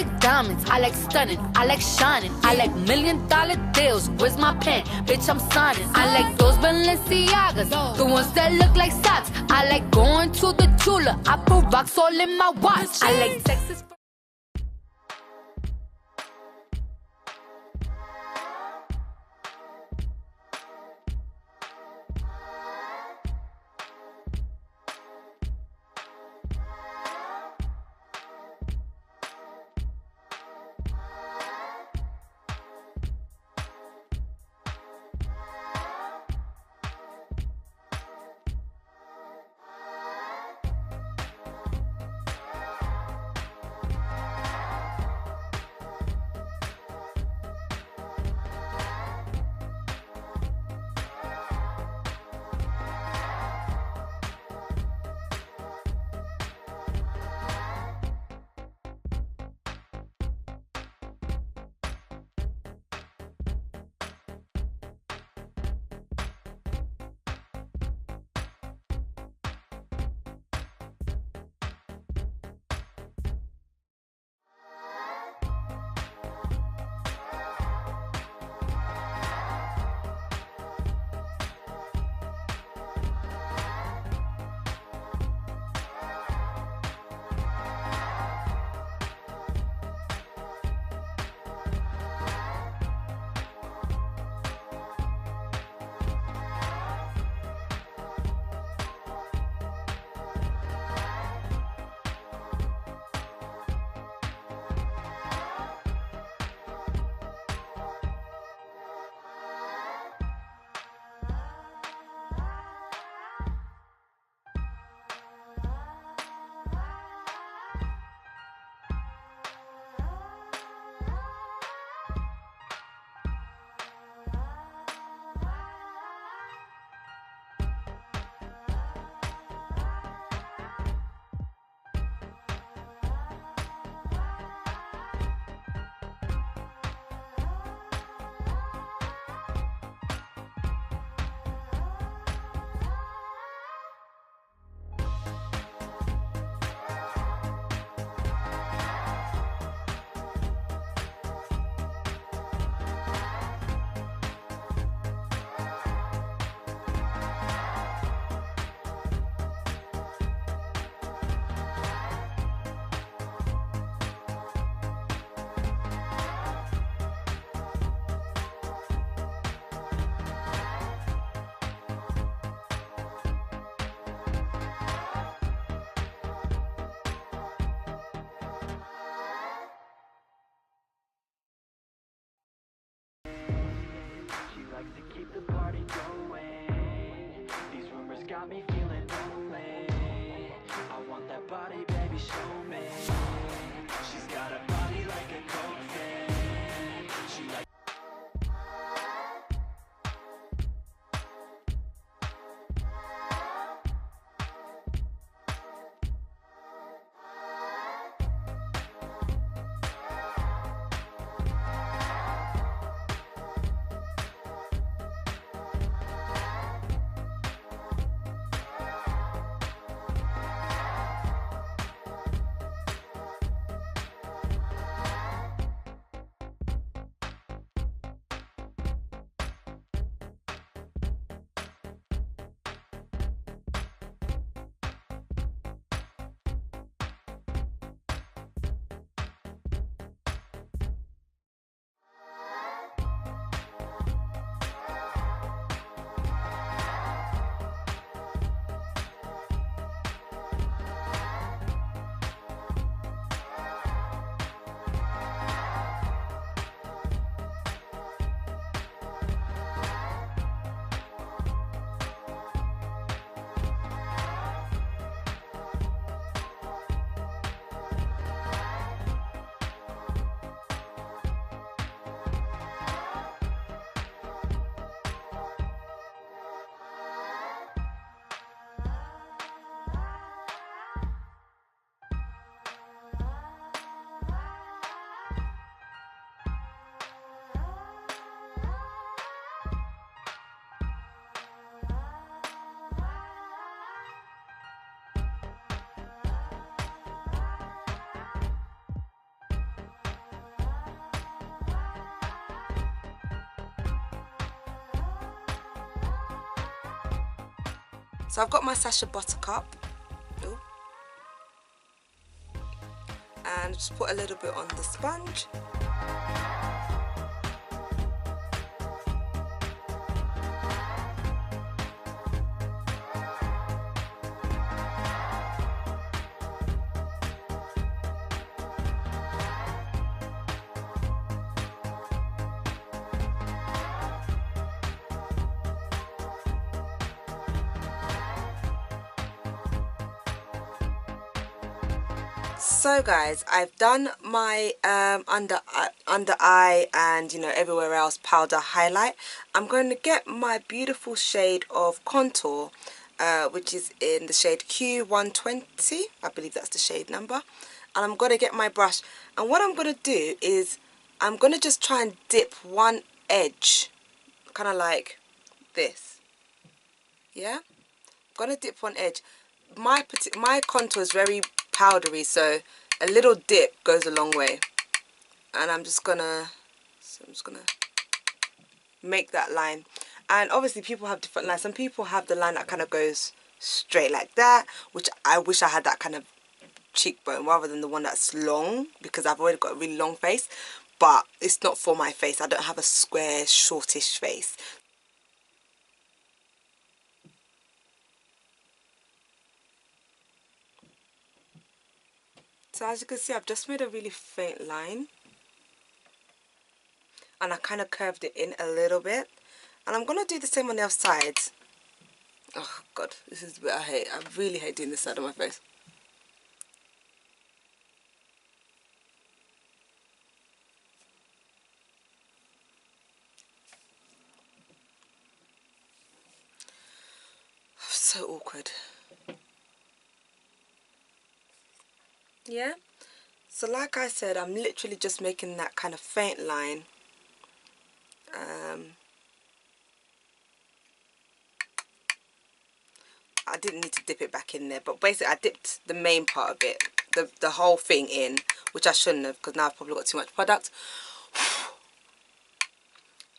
like diamonds, I like stunning, I like shining, I like $1,000,000 deals. Where's my pen? Bitch, I'm signing. I like those Balenciagas, the ones that look like socks. I like going to the Tula, I put rocks all in my watch. I like Texas. like to keep the party going. These rumors got me feeling lonely. I want that body, baby, show me. She's got a body like a coke fan. She like So I've got my Sacha Buttercup. Ooh. And just put a little bit on the sponge. So guys, I've done my under eye and, you know, everywhere else powder highlight. I'm going to get my beautiful shade of contour, which is in the shade Q120. I believe that's the shade number. And I'm going to get my brush. And what I'm going to do is I'm going to just try and dip one edge, kind of like this. Yeah? I'm going to dip one edge. My contour is very powdery, so a little dip goes a long way. And I'm just gonna make that line. And obviously people have different lines. Some people have the line that kind of goes straight like that, which I wish I had that kind of cheekbone rather than the one that's long, because I've already got a really long face. But it's not for my face. I don't have a square, shortish face. So as you can see, I've just made a really faint line. And I kind of curved it in a little bit. And I'm going to do the same on the other side. Oh God, this is the bit I hate. I really hate doing this side of my face. So awkward. Yeah? So like I said, I'm literally just making that kind of faint line. I didn't need to dip it back in there, but basically I dipped the main part of it, the whole thing in, which I shouldn't have, because now I've probably got too much product.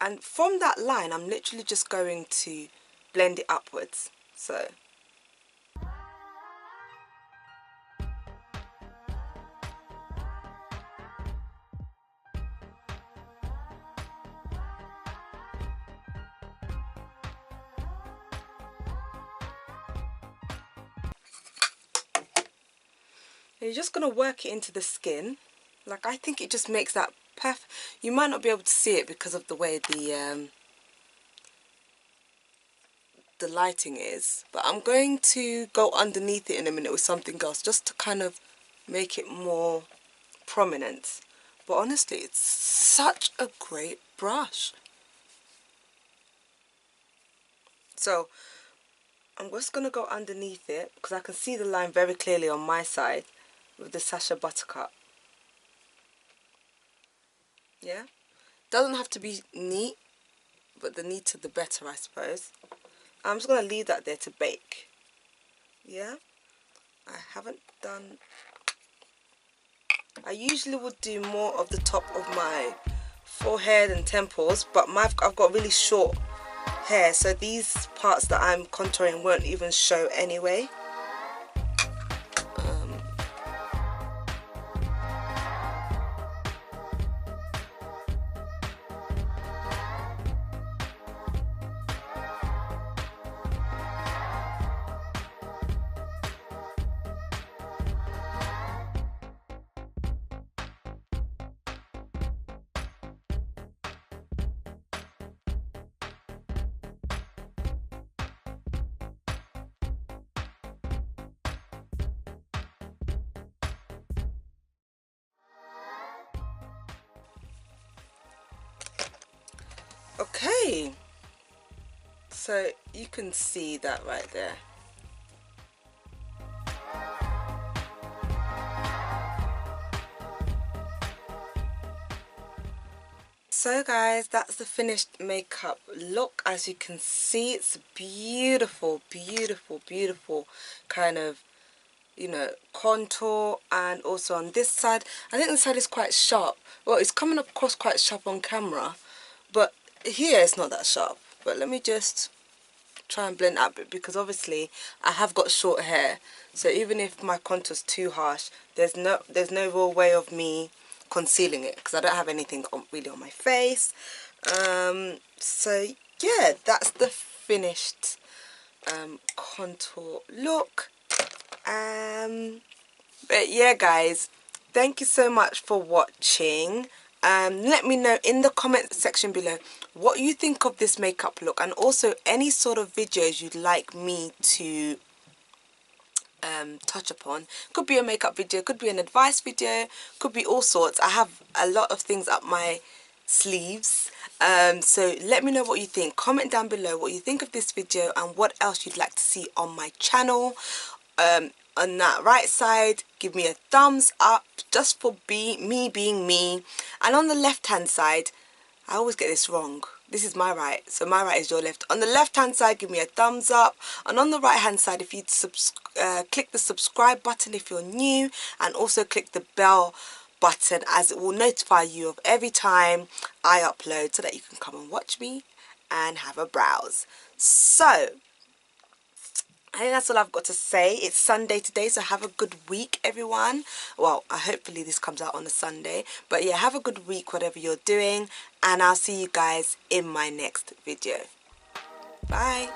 And from that line, I'm literally just going to blend it upwards. So you're just going to work it into the skin. Like, I think it just makes that perfect. You might not be able to see it because of the way the lighting is, but I'm going to go underneath it in a minute with something else just to kind of make it more prominent. But honestly, it's such a great brush. So I'm just going to go underneath it because I can see the line very clearly on my side with the Sacha Buttercup. Yeah, doesn't have to be neat, but the neater the better, I suppose. I'm just going to leave that there to bake. Yeah, I haven't done... I usually would do more of the top of my forehead and temples, but I've got really short hair, so these parts that I'm contouring won't even show anyway. Okay, so you can see that right there. So guys, that's the finished makeup look. As you can see, it's beautiful, beautiful, beautiful kind of, you know, contour. And also on this side, I think this side is quite sharp. Well, it's coming across quite sharp on camera, but here it's not that sharp. But let me just try and blend up, because obviously I have got short hair, so even if my contour's too harsh, there's no real way of me concealing it, because I don't have anything really on my face. So yeah, that's the finished contour look. But yeah guys, thank you so much for watching. Let me know in the comment section below what you think of this makeup look, and also any sort of videos you'd like me to touch upon. Could be a makeup video, could be an advice video, could be all sorts. I have a lot of things up my sleeves. So let me know what you think. Comment down below what you think of this video and what else you'd like to see on my channel. On that right side, give me a thumbs up just for me being me, and on the left hand side, I always get this wrong, this is my right, so my right is your left. On the left hand side, give me a thumbs up, and on the right hand side, if you click the subscribe button if you're new, and also click the bell button, as it will notify you of every time I upload, so that you can come and watch me and have a browse. So I think that's all I've got to say. It's Sunday today, so have a good week, everyone. Well, hopefully this comes out on a Sunday. But yeah, have a good week, whatever you're doing. And I'll see you guys in my next video. Bye.